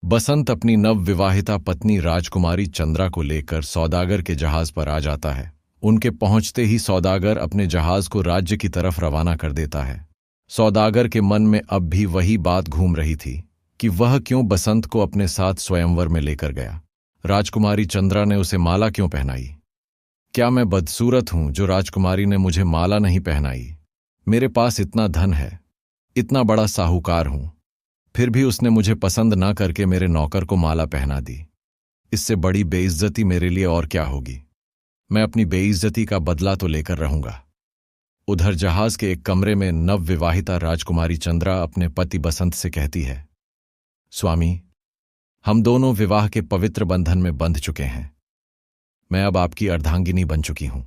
बसंत अपनी नवविवाहिता पत्नी राजकुमारी चंद्रा को लेकर सौदागर के जहाज पर आ जाता है। उनके पहुंचते ही सौदागर अपने जहाज को राज्य की तरफ रवाना कर देता है। सौदागर के मन में अब भी वही बात घूम रही थी कि वह क्यों बसंत को अपने साथ स्वयंवर में लेकर गया। राजकुमारी चंद्रा ने उसे माला क्यों पहनाई? क्या मैं बदसूरत हूं जो राजकुमारी ने मुझे माला नहीं पहनाई? मेरे पास इतना धन है, इतना बड़ा साहूकार हूं, फिर भी उसने मुझे पसंद ना करके मेरे नौकर को माला पहना दी। इससे बड़ी बेइज्जती मेरे लिए और क्या होगी। मैं अपनी बेइज्जती का बदला तो लेकर रहूंगा। उधर जहाज के एक कमरे में नवविवाहिता राजकुमारी चंद्रा अपने पति बसंत से कहती है, स्वामी, हम दोनों विवाह के पवित्र बंधन में बंध चुके हैं। मैं अब आपकी अर्धांगिनी बन चुकी हूं।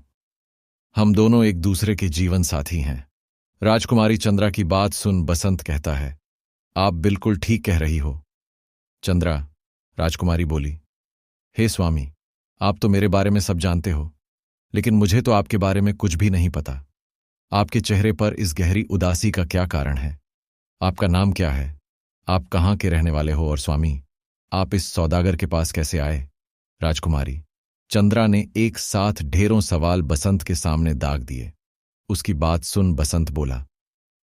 हम दोनों एक दूसरे के जीवन साथी हैं। राजकुमारी चंद्रा की बात सुन बसंत कहता है, आप बिल्कुल ठीक कह रही हो चंद्रा। राजकुमारी बोली, हे स्वामी, आप तो मेरे बारे में सब जानते हो, लेकिन मुझे तो आपके बारे में कुछ भी नहीं पता। आपके चेहरे पर इस गहरी उदासी का क्या कारण है? आपका नाम क्या है? आप कहाँ के रहने वाले हो? और स्वामी, आप इस सौदागर के पास कैसे आए? राजकुमारी चंद्रा ने एक साथ ढेरों सवाल बसंत के सामने दाग दिए। उसकी बात सुन बसंत बोला,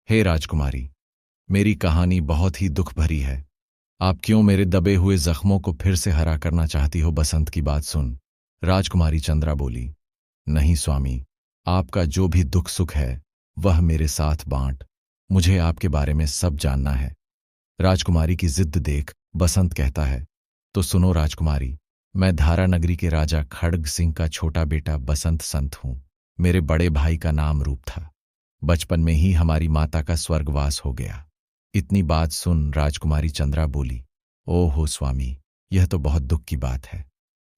हे राजकुमारी, मेरी कहानी बहुत ही दुख भरी है। आप क्यों मेरे दबे हुए जख्मों को फिर से हरा करना चाहती हो? बसंत की बात सुन राजकुमारी चंद्रा बोली, नहीं स्वामी, आपका जो भी दुख सुख है वह मेरे साथ बांट। मुझे आपके बारे में सब जानना है। राजकुमारी की जिद देख बसंत कहता है, तो सुनो राजकुमारी, मैं धारा नगरी के राजा खड्ग सिंह का छोटा बेटा बसंत संत हूं। मेरे बड़े भाई का नाम रूप था। बचपन में ही हमारी माता का स्वर्गवास हो गया। इतनी बात सुन राजकुमारी चंद्रा बोली, ओहो स्वामी, यह तो बहुत दुख की बात है।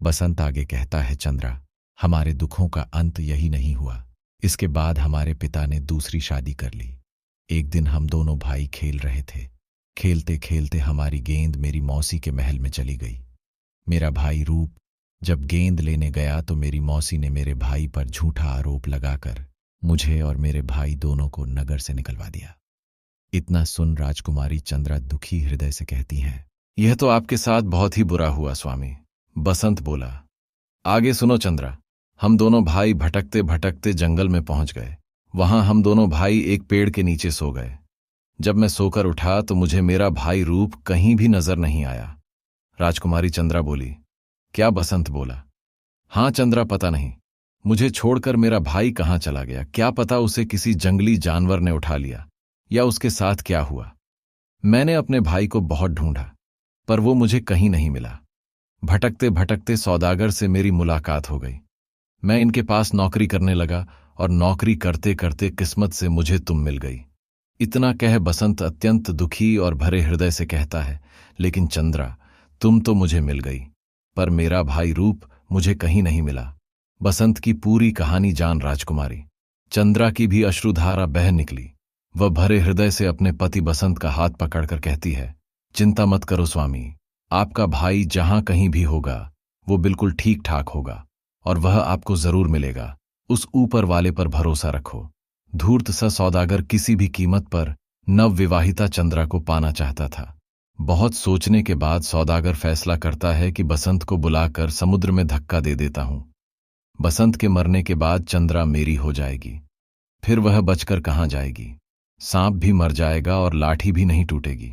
बसंत आगे कहता है, चंद्रा, हमारे दुखों का अंत यही नहीं हुआ। इसके बाद हमारे पिता ने दूसरी शादी कर ली। एक दिन हम दोनों भाई खेल रहे थे। खेलते खेलते हमारी गेंद मेरी मौसी के महल में चली गई। मेरा भाई रूप जब गेंद लेने गया तो मेरी मौसी ने मेरे भाई पर झूठा आरोप लगाकर मुझे और मेरे भाई दोनों को नगर से निकलवा दिया। इतना सुन राजकुमारी चंद्रा दुखी हृदय से कहती हैं, यह तो आपके साथ बहुत ही बुरा हुआ स्वामी। बसंत बोला, आगे सुनो चंद्रा। हम दोनों भाई भटकते भटकते जंगल में पहुंच गए। वहां हम दोनों भाई एक पेड़ के नीचे सो गए। जब मैं सोकर उठा तो मुझे मेरा भाई रूप कहीं भी नजर नहीं आया। राजकुमारी चंद्रा बोली, क्या? बसंत बोला, हां चंद्रा, पता नहीं मुझे छोड़कर मेरा भाई कहां चला गया। क्या पता उसे किसी जंगली जानवर ने उठा लिया या उसके साथ क्या हुआ। मैंने अपने भाई को बहुत ढूंढा पर वो मुझे कहीं नहीं मिला। भटकते भटकते सौदागर से मेरी मुलाकात हो गई। मैं इनके पास नौकरी करने लगा और नौकरी करते करते किस्मत से मुझे तुम मिल गई। इतना कह बसंत अत्यंत दुखी और भरे हृदय से कहता है, लेकिन चंद्रा, तुम तो मुझे मिल गई, पर मेरा भाई रूप मुझे कहीं नहीं मिला। बसंत की पूरी कहानी जान राजकुमारी चंद्रा की भी अश्रुधारा बह निकली। वह भरे हृदय से अपने पति बसंत का हाथ पकड़कर कहती है, चिंता मत करो स्वामी, आपका भाई जहां कहीं भी होगा वो बिल्कुल ठीक ठाक होगा और वह आपको जरूर मिलेगा। उस ऊपर वाले पर भरोसा रखो। धूर्त सा सौदागर किसी भी कीमत पर नवविवाहिता चंद्रा को पाना चाहता था। बहुत सोचने के बाद सौदागर फैसला करता है कि बसंत को बुलाकर समुद्र में धक्का दे देता हूं। बसंत के मरने के बाद चंद्रा मेरी हो जाएगी। फिर वह बचकर कहां जाएगी? सांप भी मर जाएगा और लाठी भी नहीं टूटेगी।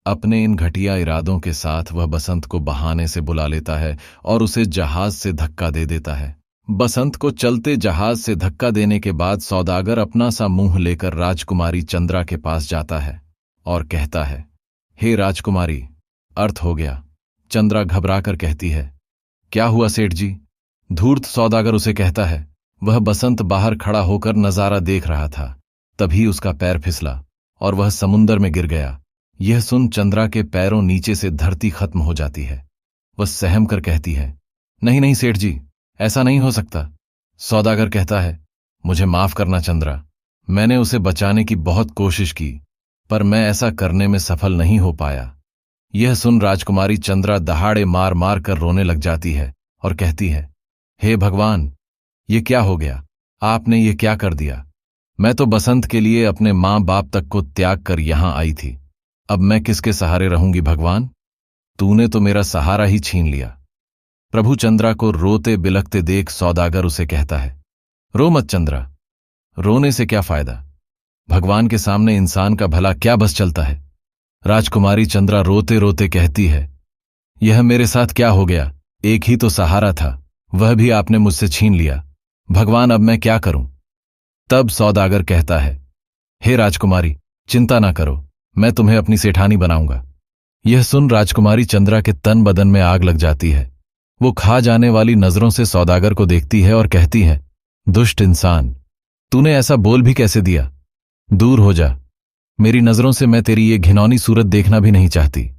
अपने इन घटिया इरादों के साथ वह बसंत को बहाने से बुला लेता है और उसे जहाज से धक्का दे देता है। बसंत को चलते जहाज से धक्का देने के बाद सौदागर अपना सा मुंह लेकर राजकुमारी चंद्रा के पास जाता है और कहता है, हे राजकुमारी, अर्थ हो गया। चंद्रा घबराकर कहती है, क्या हुआ सेठ जी? धूर्त सौदागर उसे कहता है। वह बसंत बाहर खड़ा होकर नजारा देख रहा था। तभी उसका पैर फिसला और वह समुंदर में गिर गया। यह सुन चंद्रा के पैरों नीचे से धरती खत्म हो जाती है। वह सहम कर कहती है, नहीं नहीं सेठ जी, ऐसा नहीं हो सकता। सौदागर कहता है, मुझे माफ करना चंद्रा, मैंने उसे बचाने की बहुत कोशिश की पर मैं ऐसा करने में सफल नहीं हो पाया। यह सुन राजकुमारी चंद्रा दहाड़े मार मार कर रोने लग जाती है और कहती है, हे भगवान, ये क्या हो गया? आपने ये क्या कर दिया? मैं तो बसंत के लिए अपने माँ बाप तक को त्याग कर यहां आई थी। अब मैं किसके सहारे रहूंगी भगवान? तूने तो मेरा सहारा ही छीन लिया। प्रभु चंद्रा को रोते बिलखते देख सौदागर उसे कहता है, रो मत चंद्रा, रोने से क्या फायदा? भगवान के सामने इंसान का भला क्या बस चलता है? राजकुमारी चंद्रा रोते रोते कहती है, यह मेरे साथ क्या हो गया? एक ही तो सहारा था, वह भी आपने मुझसे छीन लिया। भगवान, अब मैं क्या करूं? तब सौदागर कहता है, हे राजकुमारी, चिंता ना करो, मैं तुम्हें अपनी सेठानी बनाऊंगा। यह सुन राजकुमारी चंद्रा के तन बदन में आग लग जाती है। वो खा जाने वाली नजरों से सौदागर को देखती है और कहती है, दुष्ट इंसान, तूने ऐसा बोल भी कैसे दिया? दूर हो जा, मेरी नजरों से मैं तेरी ये घिनौनी सूरत देखना भी नहीं चाहती।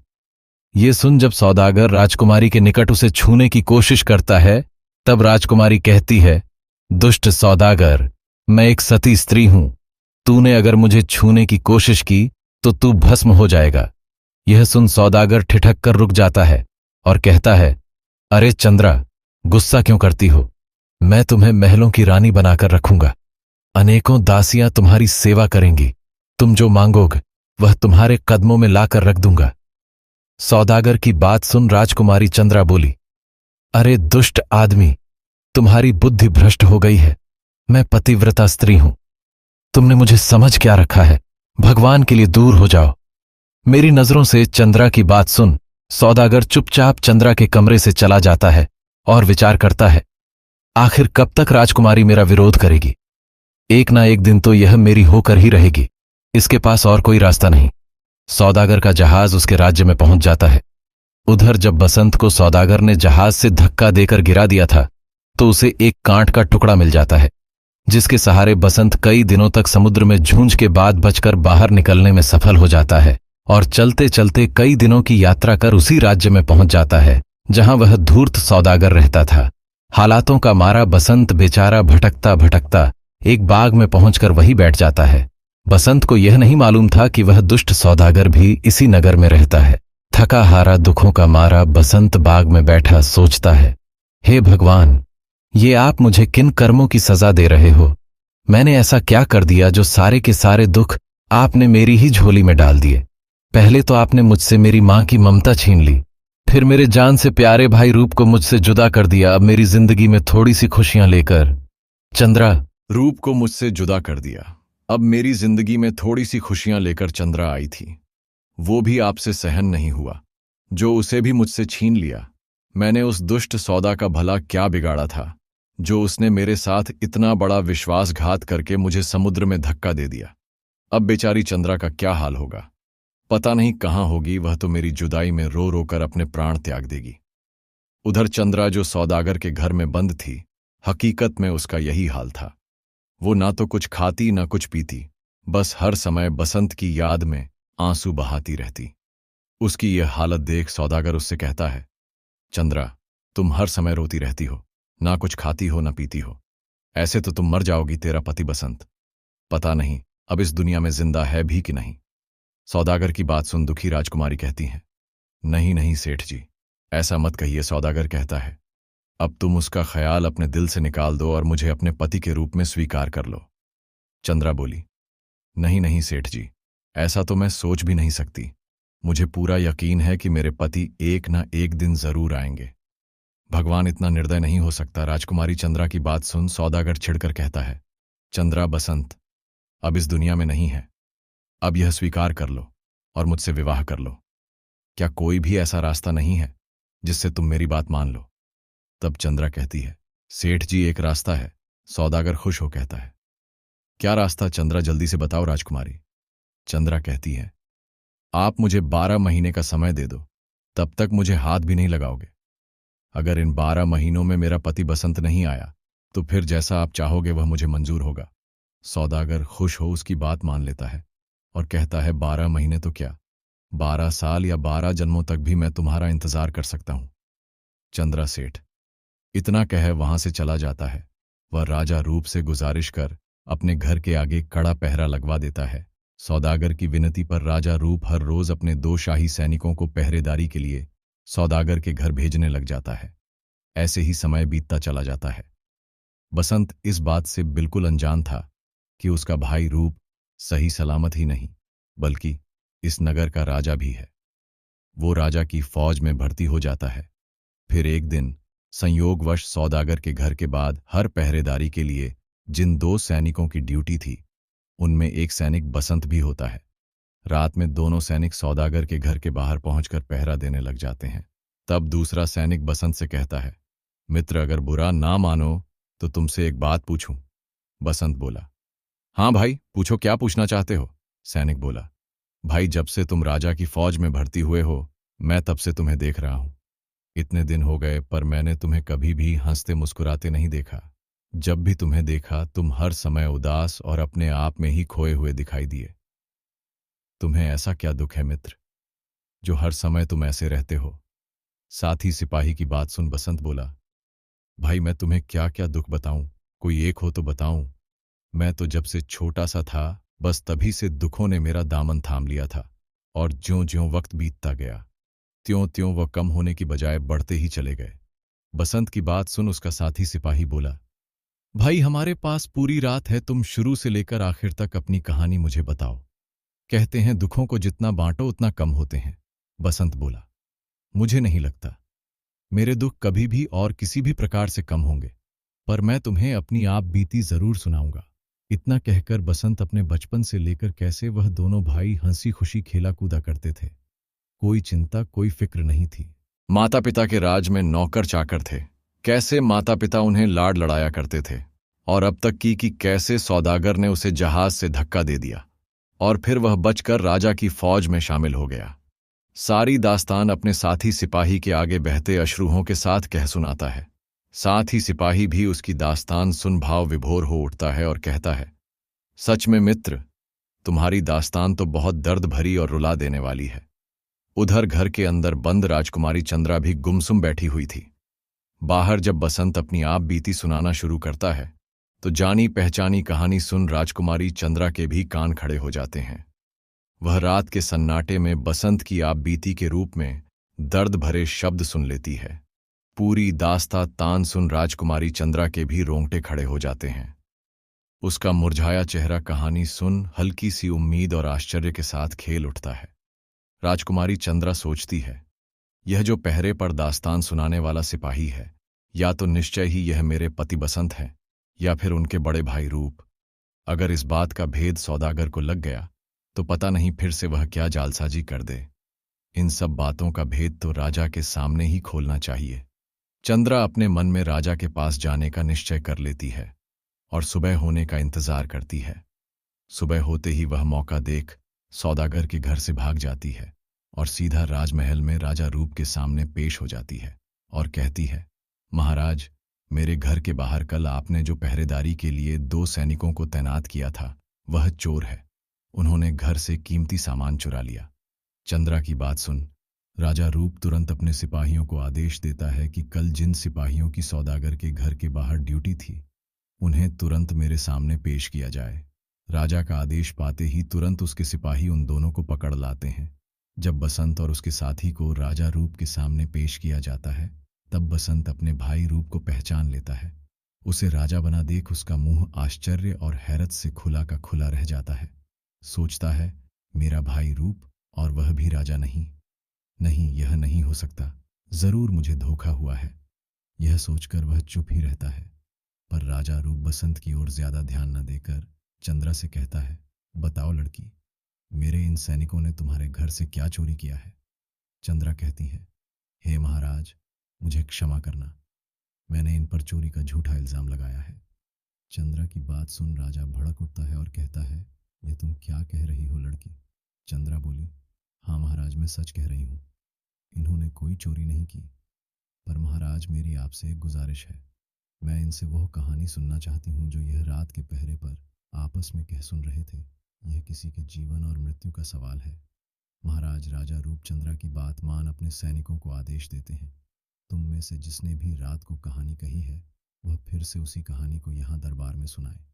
ये सुन जब सौदागर राजकुमारी के निकट उसे छूने की कोशिश करता है, तब राजकुमारी कहती है, दुष्ट सौदागर, मैं एक सती स्त्री हूं। तूने अगर मुझे छूने की कोशिश की तो तू भस्म हो जाएगा। यह सुन सौदागर ठिठक कर रुक जाता है और कहता है, अरे चंद्रा, गुस्सा क्यों करती हो? मैं तुम्हें महलों की रानी बनाकर रखूंगा। अनेकों दासियां तुम्हारी सेवा करेंगी। तुम जो मांगोगे वह तुम्हारे कदमों में लाकर रख दूंगा। सौदागर की बात सुन राजकुमारी चंद्रा बोली, अरे दुष्ट आदमी, तुम्हारी बुद्धि भ्रष्ट हो गई है। मैं पतिव्रता स्त्री हूं, तुमने मुझे समझ क्या रखा है? भगवान के लिए दूर हो जाओ मेरी नजरों से। चंद्रा की बात सुन सौदागर चुपचाप चंद्रा के कमरे से चला जाता है और विचार करता है, आखिर कब तक राजकुमारी मेरा विरोध करेगी? एक ना एक दिन तो यह मेरी होकर ही रहेगी। इसके पास और कोई रास्ता नहीं। सौदागर का जहाज उसके राज्य में पहुंच जाता है। उधर जब बसंत को सौदागर ने जहाज से धक्का देकर गिरा दिया था, तो उसे एक कांट का टुकड़ा मिल जाता है, जिसके सहारे बसंत कई दिनों तक समुद्र में झूंझ के बाद बचकर बाहर निकलने में सफल हो जाता है और चलते चलते कई दिनों की यात्रा कर उसी राज्य में पहुंच जाता है जहां वह धूर्त सौदागर रहता था। हालातों का मारा बसंत बेचारा भटकता भटकता एक बाग में पहुंचकर वहीं बैठ जाता है। बसंत को यह नहीं मालूम था कि वह दुष्ट सौदागर भी इसी नगर में रहता है। थका हारा दुखों का मारा बसंत बाग में बैठा सोचता है, हे भगवान, ये आप मुझे किन कर्मों की सजा दे रहे हो? मैंने ऐसा क्या कर दिया जो सारे के सारे दुख आपने मेरी ही झोली में डाल दिए? पहले तो आपने मुझसे मेरी मां की ममता छीन ली, फिर मेरे जान से प्यारे भाई रूप को मुझसे जुदा कर दिया। अब मेरी जिंदगी में थोड़ी सी खुशियां लेकर चंद्रा रूप को मुझसे जुदा कर दिया। अब मेरी जिंदगी में थोड़ी सी खुशियां लेकर चंद्रा आई थी, वो भी आपसे सहन नहीं हुआ, जो उसे भी मुझसे छीन लिया। मैंने उस दुष्ट सौदा का भला क्या बिगाड़ा था, जो उसने मेरे साथ इतना बड़ा विश्वासघात करके मुझे समुद्र में धक्का दे दिया। अब बेचारी चंद्रा का क्या हाल होगा? पता नहीं कहाँ होगी, वह तो मेरी जुदाई में रो रो कर अपने प्राण त्याग देगी। उधर चंद्रा जो सौदागर के घर में बंद थी, हकीकत में उसका यही हाल था। वो ना तो कुछ खाती ना कुछ पीती, बस हर समय बसंत की याद में आंसू बहाती रहती। उसकी यह हालत देख सौदागर उससे कहता है, चंद्रा, तुम हर समय रोती रहती हो, ना कुछ खाती हो ना पीती हो। ऐसे तो तुम मर जाओगी। तेरा पति बसंत पता नहीं अब इस दुनिया में जिंदा है भी कि नहीं। सौदागर की बात सुन दुखी राजकुमारी कहती है, नहीं नहीं सेठ जी, ऐसा मत कहिए। सौदागर कहता है, अब तुम उसका ख्याल अपने दिल से निकाल दो और मुझे अपने पति के रूप में स्वीकार कर लो। चंद्रा बोली, नहीं नहीं सेठ जी, ऐसा तो मैं सोच भी नहीं सकती। मुझे पूरा यकीन है कि मेरे पति एक ना एक दिन जरूर आएंगे। भगवान इतना निर्दय नहीं हो सकता। राजकुमारी चंद्रा की बात सुन सौदागर छिड़कर कहता है, चंद्रा, बसंत अब इस दुनिया में नहीं है। अब यह स्वीकार कर लो और मुझसे विवाह कर लो। क्या कोई भी ऐसा रास्ता नहीं है जिससे तुम मेरी बात मान लो? तब चंद्रा कहती है, सेठ जी, एक रास्ता है। सौदागर खुश हो कहता है, क्या रास्ता? चंद्रा, जल्दी से बताओ राजकुमारी। चंद्रा कहती है, आप मुझे 12 महीने का समय दे दो, तब तक मुझे हाथ भी नहीं लगाओगे। अगर इन 12 महीनों में मेरा पति बसंत नहीं आया तो फिर जैसा आप चाहोगे वह मुझे मंजूर होगा। सौदागर खुश हो उसकी बात मान लेता है और कहता है, 12 महीने तो क्या, 12 साल या 12 जन्मों तक भी मैं तुम्हारा इंतजार कर सकता हूं। चंद्रा सेठ इतना कह वहां से चला जाता है। वह राजा रूप से गुजारिश कर अपने घर के आगे कड़ा पहरा लगवा देता है। सौदागर की विनती पर राजा रूप हर रोज अपने 2 शाही सैनिकों को पहरेदारी के लिए सौदागर के घर भेजने लग जाता है। ऐसे ही समय बीतता चला जाता है। बसंत इस बात से बिल्कुल अनजान था कि उसका भाई रूप सही सलामत ही नहीं बल्कि इस नगर का राजा भी है। वो राजा की फौज में भर्ती हो जाता है। फिर एक दिन संयोगवश सौदागर के घर के बाद हर पहरेदारी के लिए जिन दो सैनिकों की ड्यूटी थी, उनमें एक सैनिक बसंत भी होता है। रात में दोनों सैनिक सौदागर के घर के बाहर पहुंचकर पहरा देने लग जाते हैं। तब दूसरा सैनिक बसंत से कहता है, मित्र, अगर बुरा ना मानो तो तुमसे एक बात पूछूं। बसंत बोला, हाँ भाई, पूछो, क्या पूछना चाहते हो? सैनिक बोला, भाई, जब से तुम राजा की फौज में भर्ती हुए हो, मैं तब से तुम्हें देख रहा हूं। इतने दिन हो गए पर मैंने तुम्हें कभी भी हंसते मुस्कुराते नहीं देखा। जब भी तुम्हें देखा तुम हर समय उदास और अपने आप में ही खोए हुए दिखाई दिए। तुम्हें ऐसा क्या दुख है मित्र, जो हर समय तुम ऐसे रहते हो? साथ ही सिपाही की बात सुन बसंत बोला, भाई, मैं तुम्हें क्या क्या दुख बताऊं, कोई एक हो तो बताऊं। मैं तो जब से छोटा सा था, बस तभी से दुखों ने मेरा दामन थाम लिया था, और ज्यों-ज्यों वक्त बीतता गया, त्यों-त्यों वह कम होने की बजाय बढ़ते ही चले गए। बसंत की बात सुन उसका साथी सिपाही बोला, भाई, हमारे पास पूरी रात है, तुम शुरू से लेकर आखिर तक अपनी कहानी मुझे बताओ। कहते हैं दुखों को जितना बांटो उतना कम होते हैं। बसंत बोला, मुझे नहीं लगता मेरे दुख कभी भी और किसी भी प्रकार से कम होंगे, पर मैं तुम्हें अपनी आप बीती जरूर सुनाऊंगा। इतना कहकर बसंत अपने बचपन से लेकर कैसे वह दोनों भाई हंसी खुशी खेला कूदा करते थे, कोई चिंता कोई फिक्र नहीं थी। माता पिता के राज में नौकर चाकर थे, कैसे माता पिता उन्हें लाड लड़ाया करते थे, और अब तक की कि कैसे सौदागर ने उसे जहाज से धक्का दे दिया और फिर वह बचकर राजा की फौज में शामिल हो गया। सारी दास्तान अपने साथी सिपाही के आगे बहते अश्रुओं के साथ कह सुनाता है। साथ ही सिपाही भी उसकी दास्तान सुन भाव विभोर हो उठता है और कहता है, सच में मित्र, तुम्हारी दास्तान तो बहुत दर्द भरी और रुला देने वाली है। उधर घर के अंदर बंद राजकुमारी चंद्रा भी गुमसुम बैठी हुई थी। बाहर जब बसंत अपनी आप बीती सुनाना शुरू करता है, तो जानी पहचानी कहानी सुन राजकुमारी चंद्रा के भी कान खड़े हो जाते हैं। वह रात के सन्नाटे में बसंत की आप बीती के रूप में दर्द भरे शब्द सुन लेती है। पूरी दास्ता तान सुन राजकुमारी चंद्रा के भी रोंगटे खड़े हो जाते हैं। उसका मुरझाया चेहरा कहानी सुन हल्की सी उम्मीद और आश्चर्य के साथ खेल उठता है। राजकुमारी चंद्रा सोचती है, यह जो पहरे पर दास्तान सुनाने वाला सिपाही है, या तो निश्चय ही यह मेरे पति बसंत है, या फिर उनके बड़े भाई रूप। अगर इस बात का भेद सौदागर को लग गया तो पता नहीं फिर से वह क्या जालसाजी कर दे। इन सब बातों का भेद तो राजा के सामने ही खोलना चाहिए। चंद्रा अपने मन में राजा के पास जाने का निश्चय कर लेती है और सुबह होने का इंतजार करती है। सुबह होते ही वह मौका देख सौदागर के घर से भाग जाती है और सीधा राजमहल में राजा रूप के सामने पेश हो जाती है और कहती है, महाराज, मेरे घर के बाहर कल आपने जो पहरेदारी के लिए दो सैनिकों को तैनात किया था, वह चोर है। उन्होंने घर से कीमती सामान चुरा लिया। चंद्रा की बात सुन राजा रूप तुरंत अपने सिपाहियों को आदेश देता है कि कल जिन सिपाहियों की सौदागर के घर के बाहर ड्यूटी थी, उन्हें तुरंत मेरे सामने पेश किया जाए। राजा का आदेश पाते ही तुरंत उसके सिपाही उन दोनों को पकड़ लाते हैं। जब बसंत और उसके साथी को राजा रूप के सामने पेश किया जाता है, तब बसंत अपने भाई रूप को पहचान लेता है। उसे राजा बना देख उसका मुंह आश्चर्य और हैरत से खुला का खुला रह जाता है। सोचता है, मेरा भाई रूप और वह भी राजा नहीं, नहीं, यह नहीं हो सकता, जरूर मुझे धोखा हुआ है। यह सोचकर वह चुप ही रहता है। पर राजा रूप बसंत की ओर ज्यादा ध्यान न देकर चंद्रा से कहता है, बताओ लड़की, मेरे इन सैनिकों ने तुम्हारे घर से क्या चोरी किया है? चंद्रा कहती है, हे महाराज, मुझे क्षमा करना, मैंने इन पर चोरी का झूठा इल्जाम लगाया है। चंद्रा की बात सुन राजा भड़क उठता है और कहता है, यह तुम क्या कह रही हो लड़की? चंद्रा बोली, हाँ महाराज, मैं सच कह रही हूँ, इन्होंने कोई चोरी नहीं की। पर महाराज, मेरी आपसे एक गुजारिश है, मैं इनसे वह कहानी सुनना चाहती हूँ जो यह रात के पहरे पर आपस में कह सुन रहे थे। यह किसी के जीवन और मृत्यु का सवाल है। महाराज, राजा रूपचंद्रा की बात मान अपने सैनिकों को आदेश देते हैं, तुम में से जिसने भी रात को कहानी कही है, वह फिर से उसी कहानी को यहाँ दरबार में सुनाए।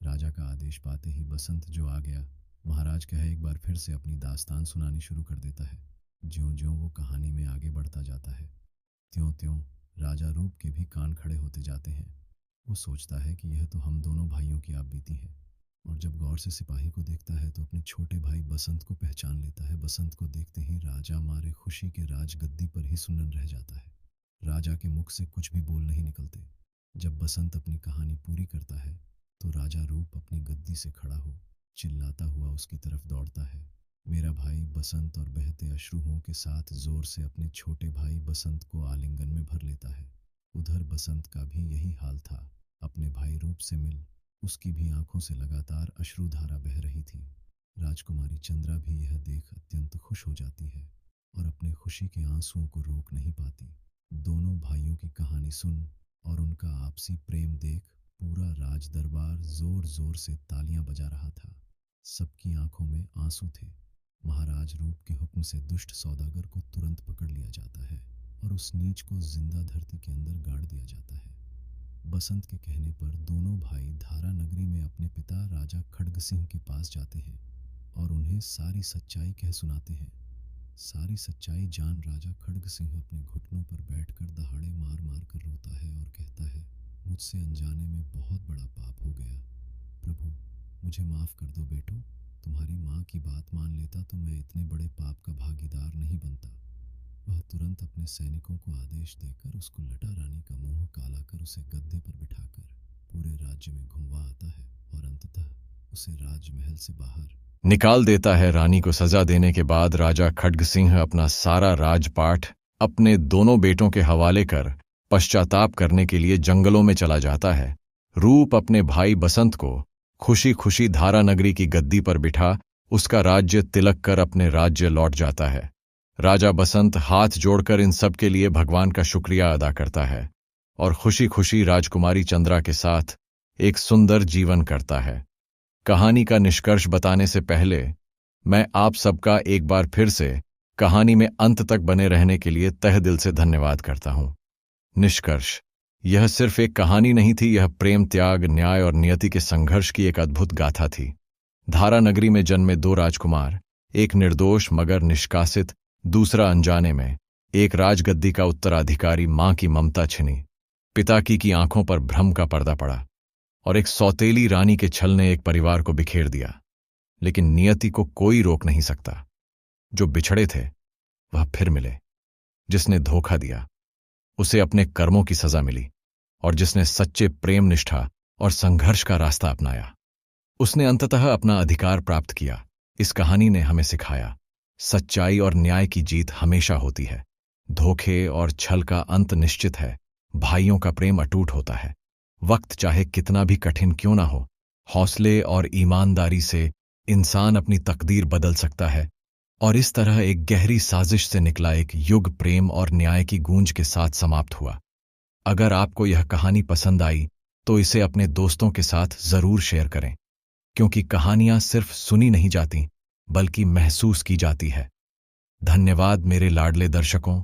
राजा का आदेश पाते ही बसंत जो आ गया, महाराज कहे एक बार फिर से अपनी दास्तान सुनानी शुरू कर देता है। ज्यों-ज्यों वो कहानी में आगे बढ़ता जाता है, त्यों-त्यों राजा रूप के भी कान खड़े होते जाते हैं। वो सोचता है कि यह तो हम दोनों भाइयों की आप बीती है। और जब गौर से सिपाही को देखता है तो अपने छोटे भाई बसंत को पहचान लेता है। बसंत को देखते ही राजा मारे खुशी के राजगद्दी पर ही सुन्न रह जाता है। राजा के मुख से कुछ भी बोल नहीं निकलते। जब बसंत अपनी कहानी पूरी करता है तो राजा रूप अपनी गद्दी से खड़ा हो चिल्लाता हुआ उसकी तरफ दौड़ता है। मेरा भाई बसंत और बहते अश्रुओं के साथ जोर से अपने छोटे भाई बसंत को आलिंगन में भर लेता है। उधर बसंत का भी यही हाल था। अपने भाई रूप से मिल उसकी भी आंखों से लगातार अश्रुधारा बह रही थी। राजकुमारी चंद्रा भी यह देख अत्यंत खुश हो जाती है और अपने खुशी के आंसुओं को रोक नहीं पाती। दोनों भाइयों की कहानी सुन और उनका आपसी प्रेम देख पूरा राज दरबार जोर जोर से तालियां बजा रहा था। सबकी आंखों में आंसू थे। महाराज रूप के हुक्म से दुष्ट सौदागर को तुरंत पकड़ लिया जाता है और उस नीच को जिंदा धरती के अंदर गाड़ दिया जाता है। बसंत के कहने पर दोनों भाई धारा नगरी में अपने पिता राजा खड्ग सिंह के पास जाते हैं और उन्हें सारी सच्चाई कह सुनाते हैं। सारी सच्चाई जान राजा खड्ग सिंह अपने घुटनों पर बैठकर दहाड़े मार मार कर रोता है और कहता है, मुझसे अनजाने में बहुत बड़ा पाप हो गया। प्रभु, मुझे माफ कर दो बेटो। तुम्हारी माँ की बात मान लेता तो मैं इतने बड़े पाप का भागीदार नहीं बनता। वह तुरंत अपने सैनिकों को आदेश देकर उसको लटा रानी का मुंह काला कर उसे गद्दे पर बिठाकर पूरे राज्य में घुमवा आता है और अंततः उसे राजमहल से बाहर निकाल देता है। रानी को सजा देने के बाद राजा खड्ग सिंह अपना सारा राजपाट अपने दोनों बेटों के हवाले कर पश्चाताप करने के लिए जंगलों में चला जाता है। रूप अपने भाई बसंत को खुशी खुशी धारा नगरी की गद्दी पर बिठा उसका राज्य तिलक कर अपने राज्य लौट जाता है। राजा बसंत हाथ जोड़कर इन सब के लिए भगवान का शुक्रिया अदा करता है और खुशी खुशी राजकुमारी चंद्रा के साथ एक सुंदर जीवन करता है। कहानी का निष्कर्ष बताने से पहले मैं आप सबका एक बार फिर से कहानी में अंत तक बने रहने के लिए तहे दिल से धन्यवाद करता हूं। निष्कर्ष, यह सिर्फ एक कहानी नहीं थी, यह प्रेम, त्याग, न्याय और नियति के संघर्ष की एक अद्भुत गाथा थी। धारा नगरी में जन्मे दो राजकुमार, एक निर्दोष मगर निष्कासित, दूसरा अनजाने में एक राजगद्दी का उत्तराधिकारी। मां की ममता छिनी, पिता की आंखों पर भ्रम का पर्दा पड़ा और एक सौतेली रानी के छल ने एक परिवार को बिखेर दिया। लेकिन नियति को कोई रोक नहीं सकता। जो बिछड़े थे वह फिर मिले। जिसने धोखा दिया उसे अपने कर्मों की सजा मिली और जिसने सच्चे प्रेम, निष्ठा और संघर्ष का रास्ता अपनाया उसने अंततः अपना अधिकार प्राप्त किया। इस कहानी ने हमें सिखाया, सच्चाई और न्याय की जीत हमेशा होती है। धोखे और छल का अंत निश्चित है। भाइयों का प्रेम अटूट होता है। वक्त चाहे कितना भी कठिन क्यों ना हो, हौसले और ईमानदारी से इंसान अपनी तकदीर बदल सकता है। और इस तरह एक गहरी साजिश से निकला एक युग प्रेम और न्याय की गूंज के साथ समाप्त हुआ। अगर आपको यह कहानी पसंद आई तो इसे अपने दोस्तों के साथ जरूर शेयर करें, क्योंकि कहानियां सिर्फ सुनी नहीं जाती बल्कि महसूस की जाती है। धन्यवाद मेरे लाडले दर्शकों।